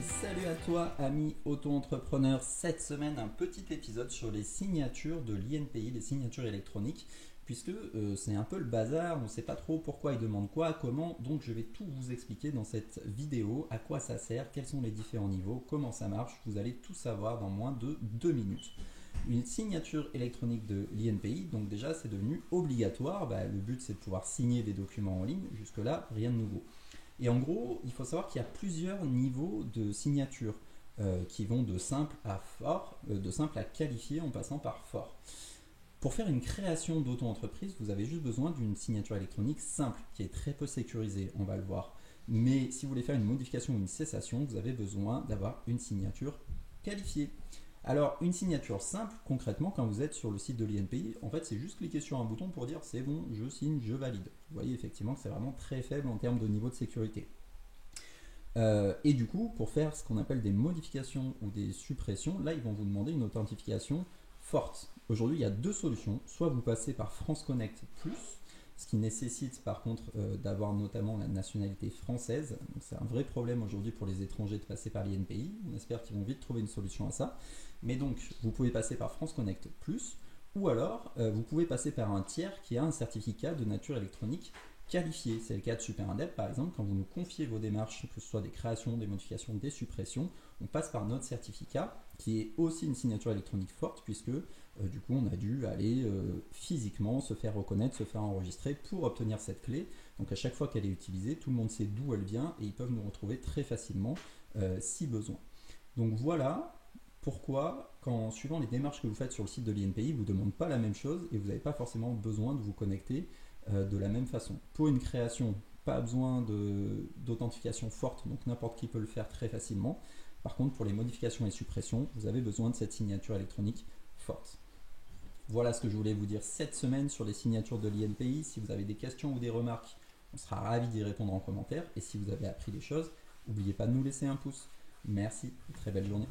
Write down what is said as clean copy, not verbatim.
Et salut à toi, ami auto-entrepreneur. Cette semaine, un petit épisode sur les signatures de l'INPI, les signatures électroniques, puisque c'est un peu le bazar, on ne sait pas trop pourquoi ils demandent quoi, comment, donc je vais tout vous expliquer dans cette vidéo, à quoi ça sert, quels sont les différents niveaux, comment ça marche, vous allez tout savoir dans moins de 2 minutes. Une signature électronique de l'INPI, donc déjà c'est devenu obligatoire, le but c'est de pouvoir signer des documents en ligne, jusque-là rien de nouveau. Et en gros, il faut savoir qu'il y a plusieurs niveaux de signature qui vont de simple à fort, de simple à qualifié en passant par fort. Pour faire une création d'auto-entreprise, vous avez juste besoin d'une signature électronique simple, qui est très peu sécurisée, on va le voir. Mais si vous voulez faire une modification ou une cessation, vous avez besoin d'avoir une signature qualifiée. Alors, une signature simple, concrètement, quand vous êtes sur le site de l'INPI, en fait, c'est juste cliquer sur un bouton pour dire c'est bon, je signe, je valide. Vous voyez effectivement que c'est vraiment très faible en termes de niveau de sécurité. Et du coup, pour faire ce qu'on appelle des modifications ou des suppressions, là, ils vont vous demander une authentification forte. Aujourd'hui, il y a deux solutions. Soit vous passez par France Connect Plus, ce qui nécessite par contre d'avoir notamment la nationalité française. C'est un vrai problème aujourd'hui pour les étrangers de passer par l'INPI. On espère qu'ils vont vite trouver une solution à ça. Mais donc, vous pouvez passer par France Connect Plus, ou alors vous pouvez passer par un tiers qui a un certificat de nature électronique qualifié. C'est le cas de SuperIndep par exemple. Quand vous nous confiez vos démarches, que ce soit des créations, des modifications, des suppressions, on passe par notre certificat qui est aussi une signature électronique forte puisque du coup on a dû aller physiquement se faire reconnaître, se faire enregistrer pour obtenir cette clé. Donc à chaque fois qu'elle est utilisée, tout le monde sait d'où elle vient et ils peuvent nous retrouver très facilement si besoin. Donc voilà pourquoi, suivant les démarches que vous faites sur le site de l'INPI, ils ne vous demandent pas la même chose et vous n'avez pas forcément besoin de vous connecter de la même façon. Pour une création, pas besoin d'authentification forte, donc n'importe qui peut le faire très facilement. Par contre, pour les modifications et suppressions, vous avez besoin de cette signature électronique forte. Voilà ce que je voulais vous dire cette semaine sur les signatures de l'INPI. Si vous avez des questions ou des remarques, on sera ravis d'y répondre en commentaire. Et si vous avez appris des choses, n'oubliez pas de nous laisser un pouce. Merci, très belle journée.